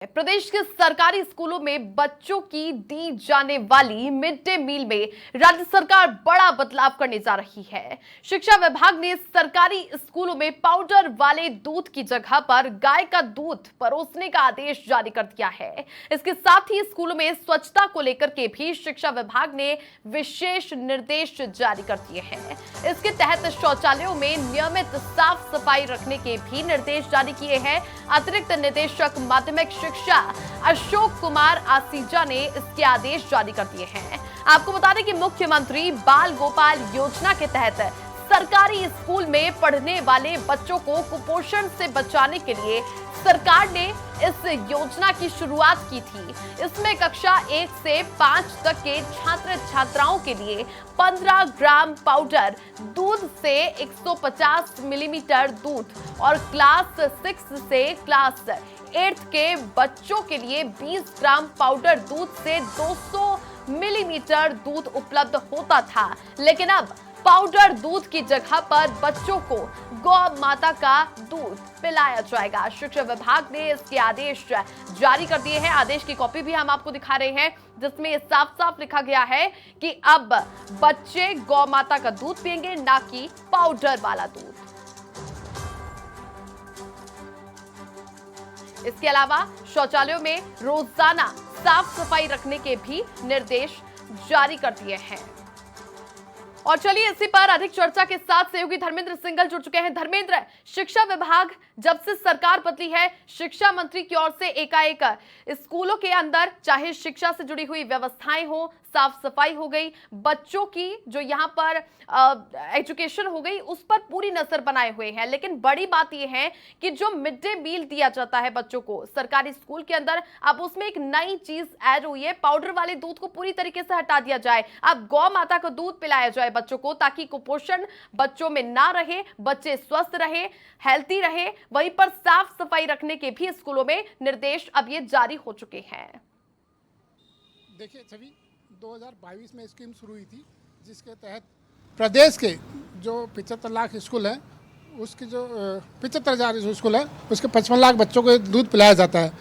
प्रदेश के सरकारी स्कूलों में बच्चों की दी जाने वाली मिड डे मील में राज्य सरकार बड़ा बदलाव करने जा रही है। शिक्षा विभाग ने सरकारी स्कूलों में पाउडर वाले दूध की जगह पर गाय का दूध परोसने का आदेश जारी कर दिया है। इसके साथ ही स्कूलों में स्वच्छता को लेकर के भी शिक्षा विभाग ने विशेष निर्देश जारी कर दिए हैं। इसके तहत शौचालयों में नियमित साफ सफाई रखने के भी निर्देश जारी किए हैं। अतिरिक्त निदेशक माध्यमिक शिक्षा अशोक कुमार आसीजा ने इसके आदेश जारी कर दिए हैं। आपको बता दें कि मुख्यमंत्री बाल गोपाल योजना के तहत सरकारी स्कूल में पढ़ने वाले बच्चों को कुपोषण से बचाने के लिए सरकार ने इस योजना की शुरुआत की थी। इसमें कक्षा 1 से 5 तक के छात्र छात्राओं के लिए 15 ग्राम पाउडर दूध से 150 मिलीमीटर दूध और क्लास 6 से क्लास 8 के बच्चों के लिए 20 ग्राम पाउडर दूध से 200 मिलीमीटर दूध उपलब्ध होता था। लेकिन अब पाउडर दूध की जगह पर बच्चों को गौ माता का दूध पिलाया जाएगा। शिक्षा विभाग ने इसके आदेश जारी कर दिए हैं। आदेश की कॉपी भी हम आपको दिखा रहे हैं, जिसमें साफ साफ लिखा गया है कि अब बच्चे गौ माता का दूध पिएंगे, ना कि पाउडर वाला दूध। इसके अलावा शौचालयों में रोजाना साफ सफाई रखने के भी निर्देश जारी कर दिए हैं। और चलिए इसी पर अधिक चर्चा के साथ सहयोगी धर्मेंद्र सिंघल जुड़ चुके हैं। धर्मेंद्र, शिक्षा विभाग जब से सरकार बदली है, शिक्षा मंत्री की ओर से एकाएक स्कूलों के अंदर चाहे शिक्षा से जुड़ी हुई व्यवस्थाएं हो, साफ सफाई हो गई, बच्चों की जो यहाँ पर एजुकेशन हो गई, उस पर पूरी नजर बनाए हुए हैं। लेकिन बड़ी बात यह है कि जो मिड डे मील दिया जाता है बच्चों को सरकारी स्कूल के अंदर, अब उसमें एक नई चीज ऐड हुई है। पाउडर वाले दूध को पूरी तरीके से हटा दिया जाए, अब गौ माता का दूध पिलाया जाए बच्चों को, ताकि कुपोषण बच्चों में ना रहे, बच्चे स्वस्थ रहे, हेल्थी रहे। वहीं पर साफ सफाई रखने के भी स्कूलों में निर्देश अब ये जारी हो चुके हैं। देखिए छवि, 2022 में स्कीम शुरू हुई थी, जिसके तहत प्रदेश के जो 75 लाख स्कूल हैं, उसके जो 75,000 स्कूल है, उसके 55 लाख बच्चों को दूध पिलाया जाता है।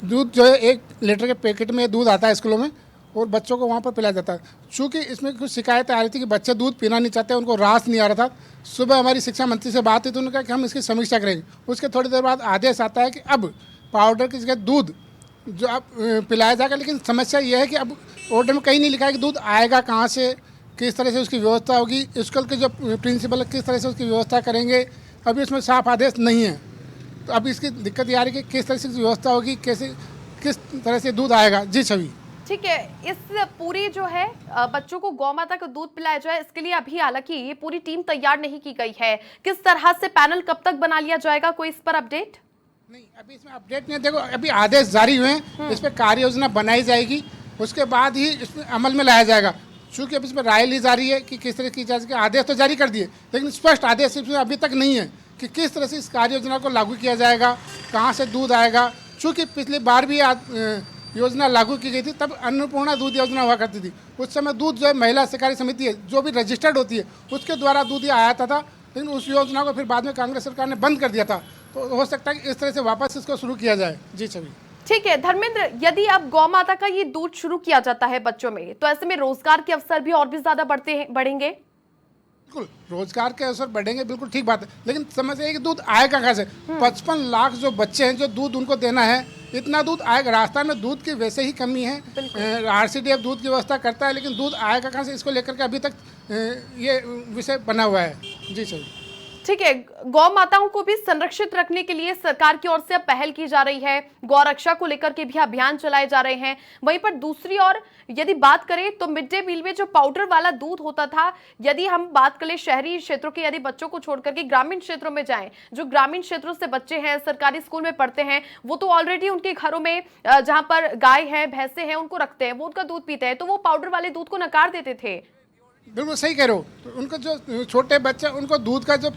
दूध जो है 1 लीटर के पैकेट में दूध आता है स्कूलों में, और बच्चों को वहाँ पर पिलाया जाता है। चूँकि इसमें कुछ शिकायतें आ रही थी कि बच्चे दूध पीना नहीं चाहते, उनको रास नहीं आ रहा था। सुबह हमारी शिक्षा मंत्री से बात हुई तो उन्होंने कहा कि हम इसकी समीक्षा करेंगे। उसके थोड़ी देर बाद आदेश आता है कि अब पाउडर की जगह दूध जो अब पिलाया जाएगा। लेकिन समस्या यह है कि अब ऑर्डर में कहीं नहीं लिखा है कि दूध आएगा कहाँ से, किस तरह से उसकी व्यवस्था होगी, स्कूल के जो प्रिंसिपल किस तरह से उसकी व्यवस्था करेंगे, अभी उसमें साफ आदेश नहीं है। तो अब इसकी दिक्कत ये आ रही है कि किस तरह से व्यवस्था होगी, कैसे किस तरह से दूध आएगा। जी छवि, ठीक है, इस पूरी जो है बच्चों को गौ माता का दूध पिलाया जाए, इसके लिए अभी हालांकि ये पूरी टीम तैयार नहीं की गई है। किस तरह से पैनल कब तक बना लिया जाएगा, कोई इस पर अपडेट नहीं? अभी इसमें अपडेट नहीं है। देखो, अभी आदेश जारी हुए हैं, इस पर कार्य योजना बनाई जाएगी, उसके बाद ही इसमें अमल में लाया जाएगा। चूँकि अभी इसमें राय ली जा रही है कि किस तरह की जा सके। आदेश तो जारी कर दिए, लेकिन स्पष्ट आदेश इसमें अभी तक नहीं है कि किस तरह से इस कार्य योजना को लागू किया जाएगा, कहाँ से दूध आएगा। चूँकि पिछली बार भी योजना लागू की गई थी, तब अन्नपूर्णा दूध योजना हुआ करती थी। उस समय दूध जो है महिला सहकारी समिति है, जो भी रजिस्टर्ड होती है, उसके द्वारा दूध आया था। लेकिन उस योजना को फिर बाद में कांग्रेस सरकार ने बंद कर दिया था। तो हो सकता है कि इस तरह से वापस इसको शुरू किया जाए। जी छवि, ठीक है। धर्मेंद्र, यदि अब गौ माता का ये दूध शुरू किया जाता है बच्चों में, तो ऐसे में रोजगार के अवसर भी और भी ज्यादा बढ़ेंगे। बिल्कुल रोजगार के अवसर बढ़ेंगे, बिल्कुल ठीक बात है। लेकिन समस्या है कि दूध आएगा कहाँ से? 55 लाख जो बच्चे हैं, जो दूध उनको देना है, इतना दूध आएगा? राजस्थान में दूध की वैसे ही कमी है, RCDF दूध की व्यवस्था करता है, लेकिन दूध आएगा कहाँ से, इसको लेकर के अभी तक ये विषय बना हुआ है। जी सर, ठीक है। गौ माताओं को भी संरक्षित रखने के लिए सरकार की ओर से अब पहल की जा रही है, गौ रक्षा को लेकर के भी अभियान चलाए जा रहे हैं। वहीं पर दूसरी ओर यदि बात करें तो मिड डे मील में जो पाउडर वाला दूध होता था, यदि हम बात करें शहरी क्षेत्रों के, यदि बच्चों को छोड़कर के ग्रामीण क्षेत्रों में जाएं, जो ग्रामीण क्षेत्रों से बच्चे हैं, सरकारी स्कूल में पढ़ते हैं, वो तो ऑलरेडी उनके घरों में जहां पर गाय है, भैंसे हैं, उनको रखते हैं, वो उनका दूध पीते हैं, तो वो पाउडर वाले दूध को नकार देते थे। बिल्कुल सही कह रहे हो। तो उनको जो छोटे बच्चे, उनको दूध का जो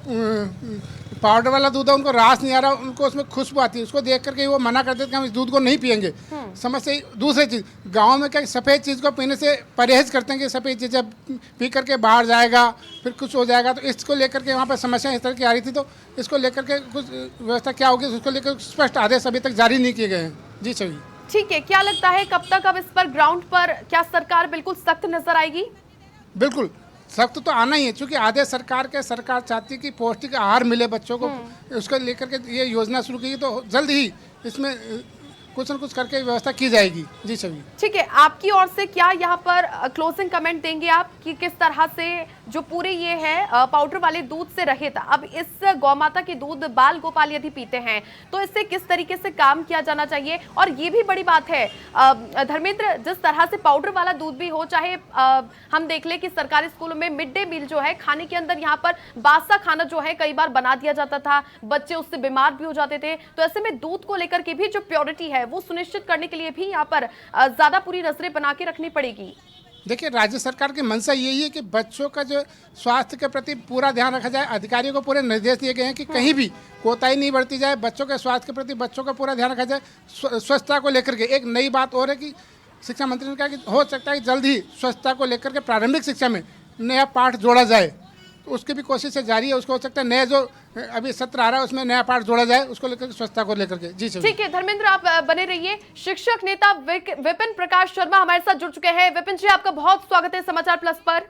पाउडर वाला दूध है उनको रास नहीं आ रहा, उनको उसमें खुशबू आती है, उसको देख करके वो मना करते थे कि हम इस दूध को नहीं पियेंगे। समस्या दूसरी चीज़, गांव में क्या सफ़ेद चीज़ को पीने से परहेज करते हैं कि सफ़ेद चीज़ जब पी करके बाहर जाएगा फिर कुछ हो जाएगा, तो इसको लेकर के वहाँ पर समस्या इस तरह की आ रही थी। तो इसको लेकर के कुछ व्यवस्था क्या होगी उसको लेकर स्पष्ट आदेश अभी तक जारी नहीं किए गए हैं। जी छवि। ठीक है, क्या लगता है कब तक अब इस पर ग्राउंड पर क्या सरकार बिल्कुल सख्त नजर आएगी? बिल्कुल सख्त तो आना ही है, क्योंकि आदेश सरकार चाहती है कि पौष्टिक आहार मिले बच्चों को, उसको लेकर के ये योजना शुरू की, तो जल्द ही इसमें कुछ न कुछ करके व्यवस्था की जाएगी। जी छवि। ठीक है, आपकी ओर से क्या यहाँ पर क्लोजिंग कमेंट देंगे आप कि किस तरह से जो पूरे ये है पाउडर वाले दूध से रहित, अब इस गौ माता के दूध बाल गोपाल यदि पीते हैं तो इससे किस तरीके से काम किया जाना चाहिए? और ये भी बड़ी बात है धर्मेंद्र, जिस तरह से पाउडर वाला दूध भी हो, चाहे हम देख ले कि सरकारी स्कूलों में मिड डे मील जो है खाने के अंदर यहाँ पर बासा खाना जो है कई बार बना दिया जाता था, बच्चे उससे बीमार भी हो जाते थे। तो ऐसे में दूध को लेकर के भी जो प्योरिटी है वो सुनिश्चित करने के लिए भी यहाँ पर ज्यादा पूरी नजरें बना के रखनी पड़ेगी। देखिए, राज्य सरकार की मंशा यही है कि बच्चों का जो स्वास्थ्य के प्रति पूरा ध्यान रखा जाए। अधिकारियों को पूरे निर्देश दिए गए हैं कि कहीं भी कोताही नहीं बरती जाए, बच्चों के स्वास्थ्य के प्रति बच्चों का पूरा ध्यान रखा जाए। स्वच्छता को लेकर के एक नई बात और है कि शिक्षा मंत्री ने कहा कि हो सकता है कि जल्द ही स्वच्छता को लेकर के प्रारंभिक शिक्षा में नया पाठ जोड़ा जाए, तो उसकी भी कोशिश जारी है। उसको हो सकता है नया जो अभी सत्र आ रहा है उसमें नया पाठ जोड़ा जाए, उसको लेकर स्वच्छता को लेकर के। जी ठीक है धर्मेंद्र, आप बने रहिए। शिक्षक नेता विपिन प्रकाश शर्मा हमारे साथ जुड़ चुके हैं। विपिन जी, आपका बहुत स्वागत है समाचार प्लस पर।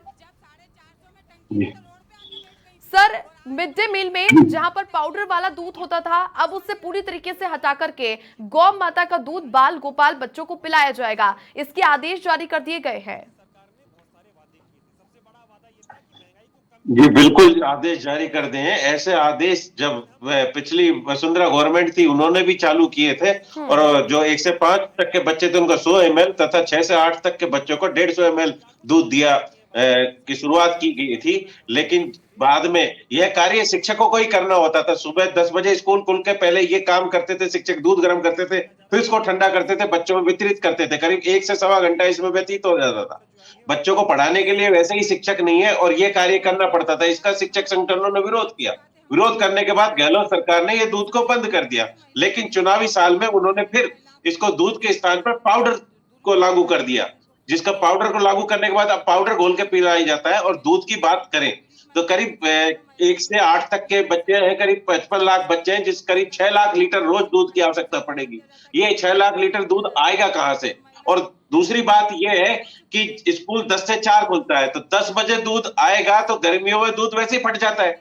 सर, मिड डे मील में जहां पर पाउडर वाला दूध होता था, अब उससे पूरी तरीके से हटा करके गौ माता का दूध बाल गोपाल बच्चों को पिलाया जाएगा, इसके आदेश जारी कर दिए गए हैं। जी बिल्कुल, आदेश जारी कर दिए हैं। ऐसे आदेश जब पिछली वसुंधरा गवर्नमेंट थी उन्होंने भी चालू किए थे, और जो 1 से 5 तक के बच्चे थे उनको 100 ml तथा 6 से 8 तक के बच्चों को 150 ml दूध दिया की शुरुआत की गई थी। लेकिन बाद में यह कार्य शिक्षकों को ही करना होता था। सुबह 10 बजे स्कूल खुल के पहले ये काम करते थे शिक्षक, दूध गर्म करते थे, फिर इसको ठंडा करते थे, बच्चों में वितरित करते थे। करीब 1 से सवा घंटा इसमें व्यतीत हो जाता था। बच्चों को पढ़ाने के लिए वैसे ही शिक्षक नहीं है और ये कार्य करना पड़ता था। इसका शिक्षक संगठनों ने विरोध किया। विरोध करने के बाद गहलोत सरकार ने ये दूध को बंद कर दिया, लेकिन चुनावी साल में उन्होंने फिर इसको दूध के स्थान पर पाउडर को लागू कर दिया, जिसका पाउडर को लागू करने के बाद अब पाउडर घोल के पिलाया जाता है। और दूध की बात करें तो करीब 1 से 8 तक के बच्चे हैं, करीब 55 लाख बच्चे हैं, जिस करीब 6 लाख लीटर रोज दूध की आवश्यकता पड़ेगी। ये 6 लाख लीटर दूध आएगा कहां से? और दूसरी बात यह है कि स्कूल 10 से 4 खुलता है, तो 10 बजे दूध आएगा तो गर्मियों में दूध वैसे ही फट जाता है,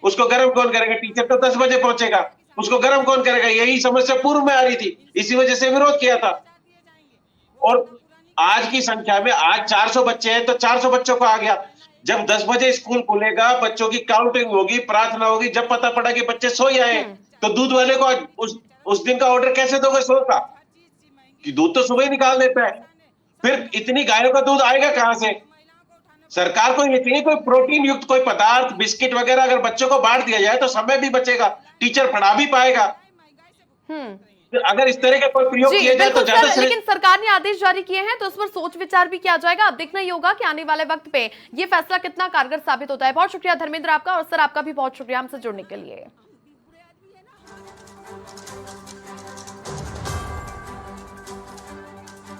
उसको गर्म कौन करेगा? टीचर तो 10 बजे पहुंचेगा, उसको गर्म कौन करेगा? यही समस्या पूर्व में आ रही थी, इसी वजह से विरोध किया था। और आज की संख्या में आज 400 बच्चे हैं तो 400 बच्चों को आ गया। जब 10 बजे स्कूल खुलेगा, बच्चों की काउंटिंग होगी, प्रार्थना होगी, जब पता पड़ा कि बच्चे सो आए तो दूध वाले को उस दिन का ऑर्डर कैसे दोगे? सो का कि दूध तो सुबह ही निकाल देता है, फिर इतनी गायों का दूध आएगा कहां से? सरकार को ये चाहिए कोई प्रोटीन युक्त कोई पदार्थ, बिस्किट वगैरह अगर बच्चों को बांट दिया जाए तो समय भी बचेगा, टीचर पढ़ा भी पाएगा। अगर इस तरह का कोई प्रयोग किया जाए तो ज्यादा से। लेकिन सरकार ने आदेश जारी किए हैं तो उस पर सोच विचार भी किया जाएगा। अब देखना ही होगा कि आने वाले वक्त पे ये फैसला कितना कारगर साबित होता है। बहुत शुक्रिया धर्मेंद्र आपका, और सर आपका भी बहुत शुक्रिया हमसे जुड़ने के लिए।